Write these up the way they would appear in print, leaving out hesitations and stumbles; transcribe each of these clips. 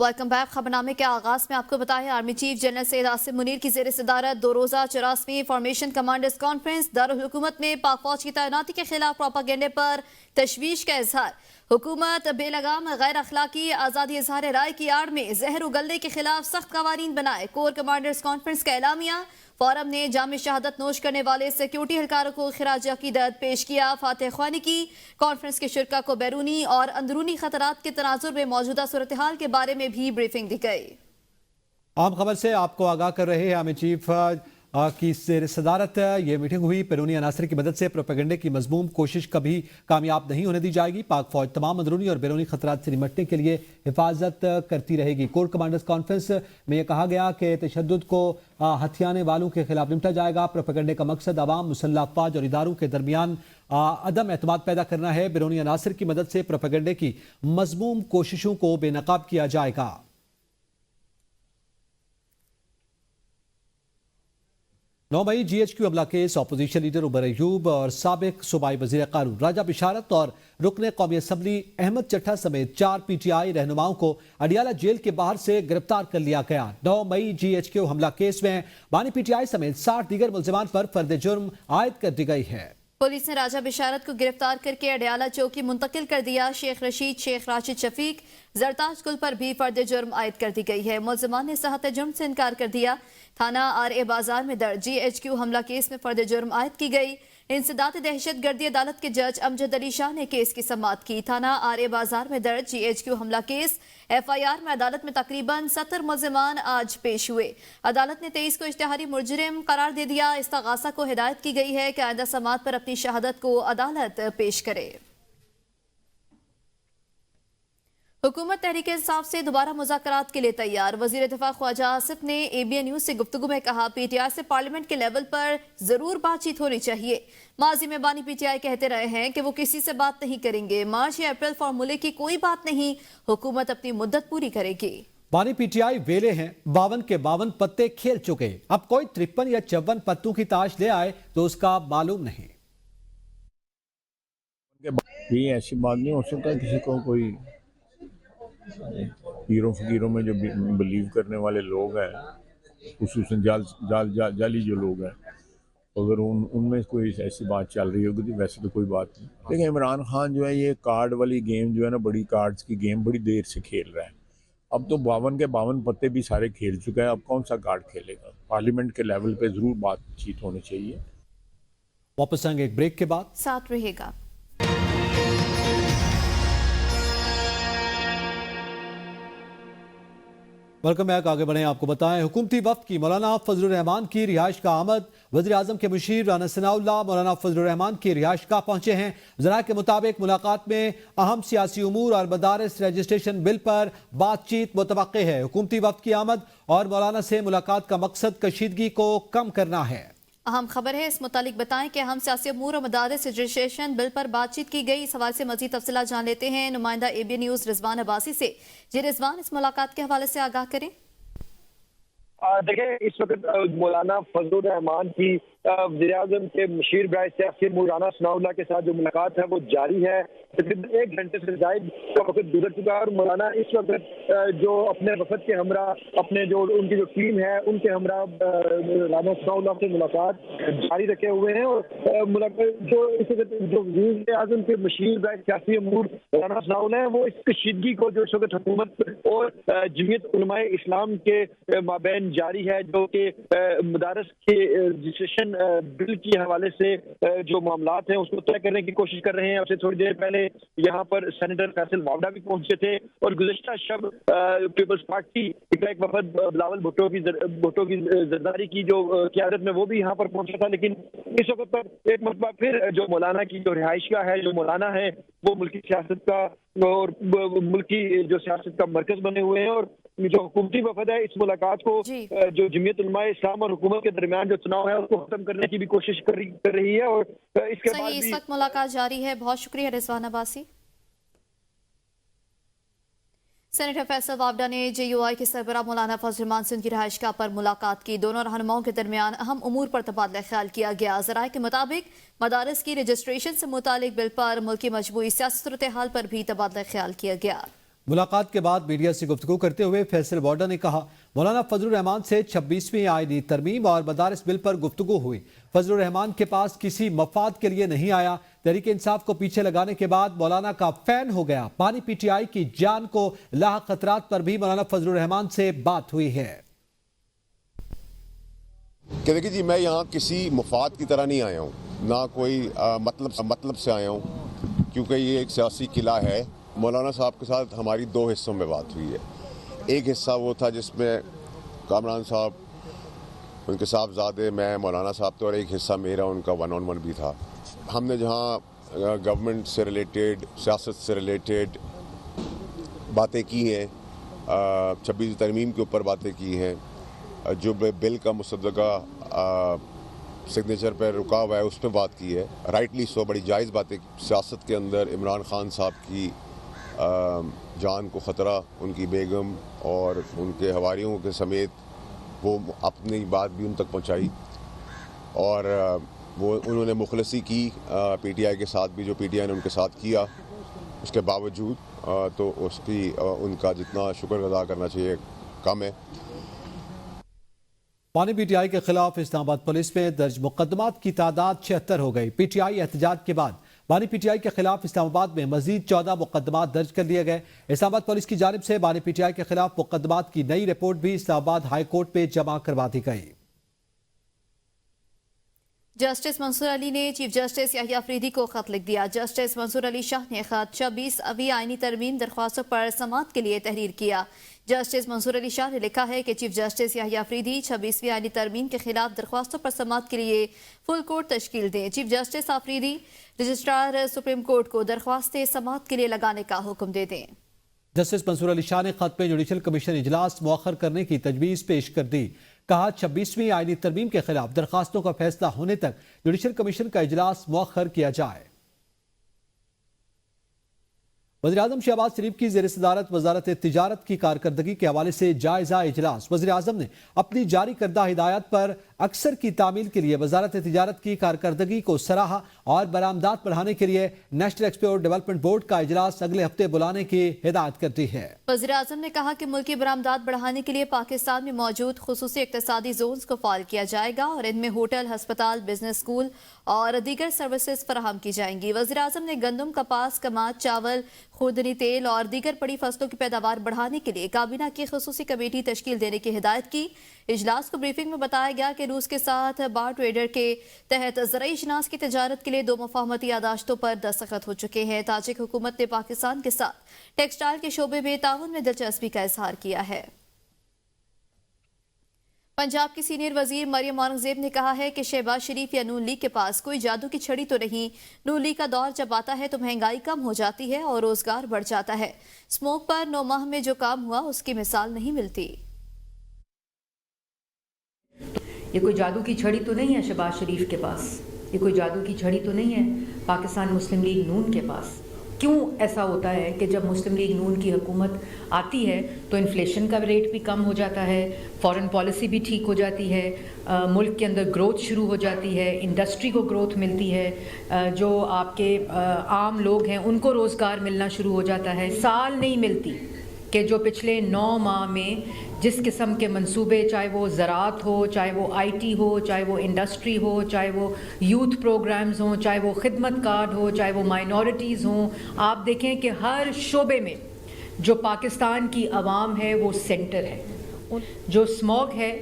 Welcome back. खबरनामे के आगाज में आपको बताएं, army chief general Syed Asim Munir की ज़ेर सदारत 2 रोज़ा 84वीं फॉर्मेशन कमांडर्स कॉन्फ्रेंस दारुल हुकूमत में पाक फौज की तैनाती के खिलाफ प्रोपागेंडे पर तशवीश का इजहार। हुकूमत बेलगाम गैर अखलाकी आज़ादी इजहार राय की आड़ में जहर उगलने के खिलाफ सख्त कवानीन बनाए। कोर कमांडर्स कॉन्फ्रेंस का एलामिया। फोरम ने जाम शहादत नोश करने वाले सिक्योरिटी एहलकारों को खिराज अकीदत पेश किया। फातह ख्वानी की। कॉन्फ्रेंस के शिरका को बैरूनी और अंदरूनी खतरात के तनाजुर में मौजूदा सूरत हाल के बारे में भी ब्रीफिंग दी गई। आम खबर से आपको आगाह कर रहे हैं आर्मी चीफ की ज़ेर सदारत ये मीटिंग हुई। बैरूनी अनासर की मदद से प्रोपेगेंडे की मजमूम कोशिश कभी कामयाब नहीं होने दी जाएगी। पाक फौज तमाम अंदरूनी और बैरूनी खतरात से निपटने के लिए हिफाजत करती रहेगी। कोर कमांडर्स कॉन्फ्रेंस में यह कहा गया कि तशद्दुद को हथियाने वालों के खिलाफ निपटा जाएगा। प्रोपेगेंडे का मकसद अवाम, मुसल्लह अफवाज और इदारों के दरमियान अदम एतमाद पैदा करना है। बैरूनी अनासर की मदद से प्रोपेगेंडे की मजमूम कोशिशों को बेनकाब किया जाएगा। 9 मई GHQ हमला case opposition leader Umar Ayub और साबिक सूबाई वजीर कानून राजा बिशारत और रुकन कौमी असम्बली अहमद चट्टा समेत 4 PTI रहनुमाओं को अडियाला जेल के बाहर से गिरफ्तार कर लिया गया। 9 मई GHQ हमला केस में बानी PTI समेत 60 दीगर मुल्जिमान पर फर्द जुर्म आयद कर दी गई है। पुलिस ने राजा बिशारत को गिरफ्तार करके अडियाला चौकी मुंतकिल कर दिया। शेख रशीद, शेख राशिद शफीक, जरताज गुल पर भी फर्द जुर्म आयद कर दी गई है। मुल्जिमान ने सहत जुर्म से इनकार कर दिया। थाना RA बाजार में दर्ज GHQ हमला केस में फर्द जुर्म आयद की गई। इंसदाद दहशत गर्दी अदालत के जज अमजद अली शाह ने केस की समाअत की। थाना RA बाजार में दर्ज GHQ हमला केस FIR में अदालत में तकरीबन 70 मुल्जिमान आज पेश हुए। अदालत ने 23 को इश्तिहारी मुजरिम करार दे दिया। इस्तगासा को हिदायत की गई है कि आइंदा समाअत पर अपनी शहादत को अदालत पेश करे। हुकूमत तहरीक इंसाफ से दोबारा मुज़ाकरात के लिए तैयार। वज़ीर दिफा ख्वाजा आसिफ ने ABN न्यूज़ से गुफ्तगू में कहा, PTI से पार्लियामेंट के लेवल पर जरूर बातचीत होनी चाहिए। माजी में बानी PTI कहते रहे हैं कि वो किसी से बात नहीं करेंगे। मार्च या अप्रैल फार्मूले की कोई बात नहीं, हुकूमत अपनी मुद्दत पूरी करेगी। बानी PTI वेले हैं, 52 के 52 पत्ते खेल चुके। अब कोई 53 या 54 पत्तों की ताश ले आए तो उसका मालूम नहीं। ये ऐसी बात नहीं हो सकता किसी को कोई हीरो फकीरों में जो बिलीव करने वाले लोग हैं, खुसूसन जाली जो लोग हैं, अगर उनमें कोई ऐसी बात चल रही होगी तो वैसे तो कोई बात नहीं। लेकिन इमरान खान जो है ये कार्ड वाली गेम जो है ना, बड़ी कार्ड्स की गेम बड़ी देर से खेल रहा है। अब तो 52 के 52 पत्ते भी सारे खेल चुका है, अब कौन सा कार्ड खेलेगा। पार्लियामेंट के लेवल पे जरूर बातचीत होनी चाहिए। वापस आएंगे एक ब्रेक के बाद, साथ रहेगा। Welcome back. आगे बढ़े, आपको बताएं हुकूमती वफ्द की मौलाना फजलुर रहमान की रिहाइश का आमद। वज़ीर आज़म के मुशीर राना सनाउल्लाह मौलाना फजलुर रहमान की रिहाइश का पहुंचे हैं। ज़रा के मुताबिक मुलाकात में अहम सियासी उमूर और मदारस रजिस्ट्रेशन बिल पर बातचीत मुतवक्के है। हुकूमती वफ्द की आमद और मौलाना से मुलाकात का मकसद कशीदगी को कम करना है। अहम खबर है, इस मुतालिक बताएं कि अहम सियासी अमूर और मदारस रजिस्ट्रेशन बिल पर बातचीत की गई। इस हवाले से मजीद तफसीलात जान लेते हैं नुमाइंदा ABN न्यूज़ रिजवान अब्बासी से। जी रिजवान, इस मुलाकात के हवाले से आगाह करें। देखिए, इस वक्त मौलाना फजलुर रहमान की वज़ीर आज़म के मुशीर बराए सियासी अमूर राना सनाउल्लाह के साथ जो मुलाकात है वो जारी है। तकरीबन 1 घंटे से ज़ायद का वक्त गुजर चुका है और मौलाना इस वक्त जो अपने वफद के हमरा, अपने जो उनकी जो टीम है उनके हमरा राना सनाउल्लाह से मुलाकात जारी रखे हुए हैं। और मुलाकात जो इस वक्त जो वज़ीर आज़म के मुशीर बराए सियासी अमूर राना सनाउल्लाह है वो इस कशीदगी को जो इस वक्त हुकूमत और जमीयत उलमाए इस्लाम के माबैन जारी है, जो कि मदारस के रजिस्ट्रेशन बिल के हवाले से जो मामलात हैं उसको तय करने की कोशिश कर रहे हैं। अब से थोड़ी देर पहले यहाँ पर सेनेटर फैसल वावड़ा भी पहुंचे थे और गुज़श्ता शब पीपल्स पार्टी का एक वफद बिलावल भुट्टो की जरदारी की जो क़यादत में वो भी यहाँ पर पहुंचा था। लेकिन इस वक्त पर एक मरतबा फिर जो मौलाना की जो रिहाइशगाह है, जो मौलाना है वो मुल्की सियासत का और मुल्की जो सियासत का मरकज बने हुए हैं। और जो हुकूमती वफद है इस मुलाकात को जो जमीयत उलमाए इस्लाम और हुकूमत के दरमियान जो चुनाव है उसको खत्म करने की भी कोशिश कर रही है। और इसके बाद भी इस वक्त मुलाकात जारी है। बहुत शुक्रिया रिजवान अब्बासी। सेनेटर फैसल वावड़ा ने JUI के सरबरा मौलाना फजल रहमान से उनकी रिहाइशगाह पर मुलाकात की। दोनों रहनुमाओं के दरमियान अहम उमूर पर तबादला ख्याल किया गया। ज़राए के मुताबिक मदारस की रजिस्ट्रेशन से मुतालिक बिल पर मुल्की मजबूरी सियासी सूरत हाल पर भी तबादला ख्याल किया गया। मुलाकात के बाद मीडिया से गुफ्तगू करते हुए फैसल वार्डा ने कहा, मौलाना फजलुर रहमान से 26वीं आईनी तरमीम और मदारिस बिल पर गुफ्तगू हुई। फजलुर रहमान के पास किसी मफाद के लिए नहीं आया। तहरीक इंसाफ को पीछे लगाने के बाद मौलाना का फैन हो गया। पानी पीटीआई की जान को लाहक खतरात पर भी मौलाना फजलुर रहमान से बात हुई है। कि देखिए जी, मैं यहाँ किसी मफाद की तरह नहीं आया हूँ, ना कोई मतलब से आया हूँ, क्योंकि ये एक सियासी किला है। मौलाना साहब के साथ हमारी 2 हिस्सों में बात हुई है। एक हिस्सा वो था जिसमें कामरान साहब, उनके साहबजादे, मैं, मौलाना साहब थे, और एक हिस्सा मेरा उनका 1-on-1 भी था। हमने जहाँ गवर्नमेंट से रिलेटेड, सियासत से रिलेटेड बातें की हैं, 26 तरमीम के ऊपर बातें की हैं, जो बिल का मुसद्दका सिग्नेचर पर रुका हुआ है उस पर बात की है। राइटली सो, बड़ी जायज़ बातें। सियासत के अंदर इमरान खान साहब की जान को ख़तरा, उनकी बेगम और उनके हवारियों के समेत वो अपनी बात भी उन तक पहुंचाई, और वो उन्होंने मुखलसी की पीटीआई के साथ भी, जो पीटीआई ने उनके साथ किया उसके बावजूद, तो उसकी उनका जितना शुक्रगुज़ार करना चाहिए कम है। पानी पीटीआई के खिलाफ इस्लामाबाद पुलिस में दर्ज मुकदमात की तादाद 76 हो गई। पीटीआई एहतजाज के बाद बानी पीटीआई के खिलाफ इस्लामाबाद में मजीद 14 मुकदमात दर्ज कर लिए गए। इस्लामाबाद पुलिस की जानिब से बानी पीटीआई के खिलाफ मुकदमात की नई रिपोर्ट भी इस्लामाबाद हाई कोर्ट में जमा करवा दी गई। जस्टिस मंसूर अली ने चीफ जस्टिस याहिया अफरीदी को खत लिख दिया। जस्टिस मंसूर अली शाह ने खत 26वीं आईनी तरमीम दरख्वास्तों पर समाअत के लिए तहरीर किया। जस्टिस मंसूर अली शाह ने लिखा है कि चीफ जस्टिस याहिया अफरीदी 26वीं आईनी तरमीम के खिलाफ दरख्वास्तों पर समाअत के लिए फुल कोर्ट तश्कील दें। Chief justice Afridi registrar supreme court को दरख्वास्तें समाअत के लिए लगाने का हुक्म दे दें। जस्टिस मंसूर अली शाह ने खत में जुडिशल कमीशन इजलास मुअख्खर करने की तजवीज़ पेश कर दी। कहा, 26वीं आईनी तरमीम के खिलाफ दरखास्तों का फैसला होने तक जुडिशल कमीशन का इजलास मुअख्खर किया जाए। वज़ीर-ए-आज़म शहबाज शरीफ की ज़ेर सदारत वज़ारत तिजारत की कारकर्दगी के हवाले से जायजा इजलास। वज़ीर-ए-आज़म ने अपनी जारी करदा हिदायत पर अक्सर की तामील के लिए वज़ारत तिजारत की कारकर्दगी को सराहा और बरामदात बढ़ाने के लिए नेशनल एक्सपोर्ट डेवलपमेंट बोर्ड का इजलास अगले हफ्ते बुलाने की हिदायत करती है। वज़ीर-ए-आज़म ने कहा कि मुल्की बरामदात बढ़ाने के लिए पाकिस्तान में मौजूद खुसूसी इक़्तिसादी जोन्स को फाल किया जाएगा और इनमें होटल, हस्पताल, बिजनेस स्कूल और दीगर सर्विसेज फराहम की जाएंगी। वज़ीर-ए-आज़म ने गंदम, कपास, कमाद, चावल, खुर्दनी तेल और दीगर बड़ी फसलों की पैदावार बढ़ाने के लिए काबीना की खुसूसी कमेटी तश्कील देने की हिदायत की। इजलास को ब्रीफिंग में बताया गया कि रूस के साथ बार ट्रेडर के तहत ज़राई शनास की तजारत के लिए 2 मुफाहमती यादाश्तों पर दस्तखत हो चुके हैं। ताजिक हुकूमत ने पाकिस्तान के साथ टेक्सटाइल के शोबे में ताउन में दिलचस्पी का इजहार किया है। पंजाब की सीनियर वजीर मरियम औरंगजेब ने कहा है कि शहबाज शरीफ या नून लीग के पास कोई जादू की छड़ी तो नहीं। नून लीग का दौर जब आता है तो महंगाई कम हो जाती है और रोजगार बढ़ जाता है। स्मोक पर 9 माह में जो काम हुआ उसकी मिसाल नहीं मिलती। ये कोई जादू की छड़ी तो नहीं है शहबाज शरीफ के पास, ये कोई जादू की छड़ी तो नहीं है पाकिस्तान मुस्लिम लीग नून के पास। क्यों ऐसा होता है कि जब मुस्लिम लीग नून की हुकूमत आती है तो इन्फ्लेशन का रेट भी कम हो जाता है, फॉरेन पॉलिसी भी ठीक हो जाती है, मुल्क के अंदर ग्रोथ शुरू हो जाती है, इंडस्ट्री को ग्रोथ मिलती है, जो आपके आम लोग हैं उनको रोज़गार मिलना शुरू हो जाता है। साल नहीं मिलती कि जो पिछले 9 माह में जिस किस्म के मंसूबे, चाहे वो ज़राअत हो, चाहे वो आईटी हो, चाहे वो इंडस्ट्री हो, चाहे वो यूथ प्रोग्राम्स हों, चाहे वो खिदमत कार्ड हो, चाहे वो माइनॉरिटीज़ हों, आप देखें कि हर शोबे में जो पाकिस्तान की आवाम है वो सेंटर है। जो स्मॉग है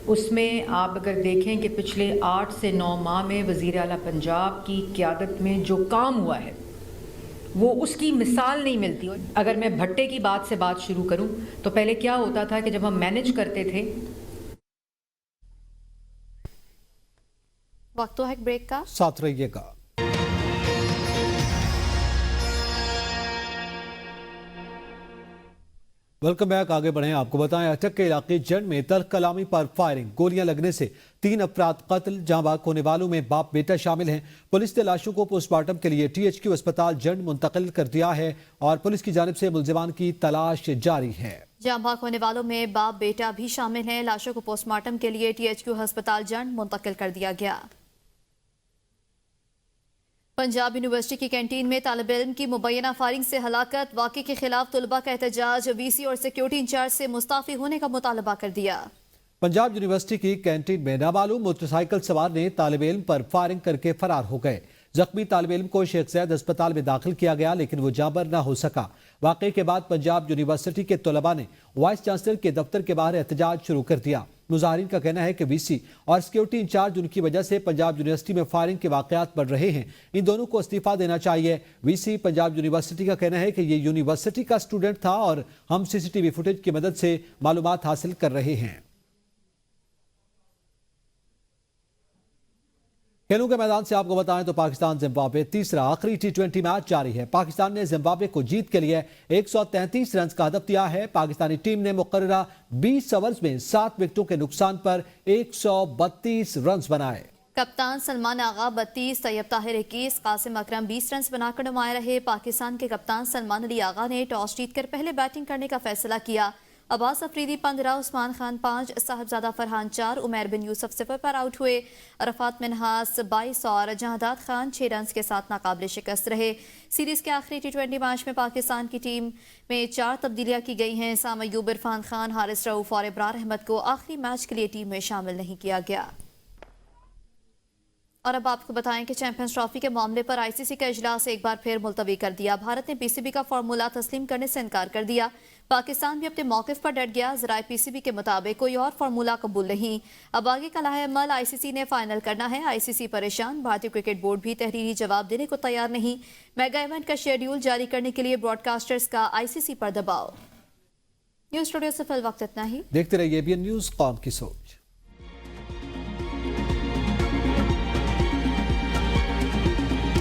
उसमें आप अगर देखें कि पिछले 8 से 9 माह में वज़ीर आला पंजाब की क़यादत में जो काम हुआ है वो उसकी मिसाल नहीं मिलती। अगर मैं भट्टे की बात से बात शुरू करूं तो पहले क्या होता था कि जब हम मैनेज करते थे। वक्त तो है ब्रेक का, साथ रहिएगा। Welcome back. आगे बढ़े, आपको बताएं अटक के इलाके जंड में तल्ख कलामी पर फायरिंग, गोलियां लगने से 3 अफराद कत्ल। जहां बाग होने वालों में बाप बेटा शामिल हैं। पुलिस ने लाशों को पोस्टमार्टम के लिए THQ अस्पताल जंड मुंतकिल कर दिया है और पुलिस की जानिब से मुलजिमान की तलाश जारी है। जहां भाग होने वालों में बाप बेटा भी शामिल हैं। लाशों को पोस्टमार्टम के लिए THQ अस्पताल जंड मुंतकिल कर दिया गया। पंजाब यूनिवर्सिटी की कैंटीन में तालिब इल्म की मुबैना फायरिंग से हलाकत, वाक़े के खिलाफ तलबा का एहतजाज, वीसी और सिक्योरिटी इंचार्ज से मुस्ताफी होने का मुतालबा कर दिया। पंजाब यूनिवर्सिटी की कैंटीन में नामालूम मोटरसाइकिल सवार ने तालिब इल्म पर फायरिंग करके फरार हो गए। जख्मी तालिब इल्म को शेख ज़ैद अस्पताल में दाखिल किया गया, लेकिन वो जाबर न हो सका। वाक़े के बाद पंजाब यूनिवर्सिटी के तलबा ने वाइस चांसलर के दफ्तर के बाहर एहतजाज शुरू कर दिया। मुजाहिरीन का कहना है कि वीसी और सिक्योरिटी इंचार्ज उनकी वजह से पंजाब यूनिवर्सिटी में फायरिंग के वाकयात बढ़ रहे हैं। इन दोनों को इस्तीफा देना चाहिए। वीसी पंजाब यूनिवर्सिटी का कहना है कि ये यूनिवर्सिटी का स्टूडेंट था और हम सीसीटीवी फुटेज की मदद से मालूमात हासिल कर रहे हैं। खेलों के मैदान से आपको बताएं तो पाकिस्तान जिम्बाब्वे तीसरा आखिरी T20 मैच जारी है। पाकिस्तान ने जिम्बाब्वे को जीत के लिए 133 रन का हदफ दिया है। पाकिस्तानी टीम ने मुकर्ररा 20 ओवर्स में 7 विकेटों के नुकसान पर 132 रन बनाए। कप्तान सलमान आगा 32, तैयब ताहिर 21, कासिम अकरम 20 रन बनाकर नुमाया रहे। पाकिस्तान के कप्तान सलमान अली आगा ने टॉस जीतकर पहले बैटिंग करने का फैसला किया। अब्बास अफरीदी 15, उस्मान खान 5, साहबजादा फरहान 4, उमैर बिन यूसुफ 0 पर आउट हुए। अरफात मिनहास 22 और जहादात खान 6 रन के साथ नाकाबिल शिकस्त रहे। सीरीज के आखिरी T20 मैच में पाकिस्तान की टीम में 4 तब्दीलियां की गई हैं। साम अयूब, इरफान खान, हारिस रऊफ और इब्रार अहमद को आखिरी मैच के लिए टीम में शामिल नहीं किया गया। और अब आपको बताएं कि चैंपियंस ट्रॉफी के मामले पर आईसीसी का इजलास एक बार फिर मुलतवी कर दिया। भारत ने पीसीबी का फार्मूला तस्लीम करने से इनकार कर दिया। पाकिस्तान भी अपने मौक़िफ़ पर डट गया। ज़राए पीसीबी के मुताबिक कोई और फार्मूला कबूल नहीं। अब आगे का लाहे-अमल आईसीसी ने फाइनल करना है। आईसीसी परेशान, भारतीय क्रिकेट बोर्ड भी तहरीरी जवाब देने को तैयार नहीं। मेगा इवेंट का शेड्यूल जारी करने के लिए ब्रॉडकास्टर्स का आईसीसी पर दबाव। न्यूज़ स्टूडियो से फिल वक्त इतना ही। देखते रहिए ABN न्यूज़, कौम की सोच।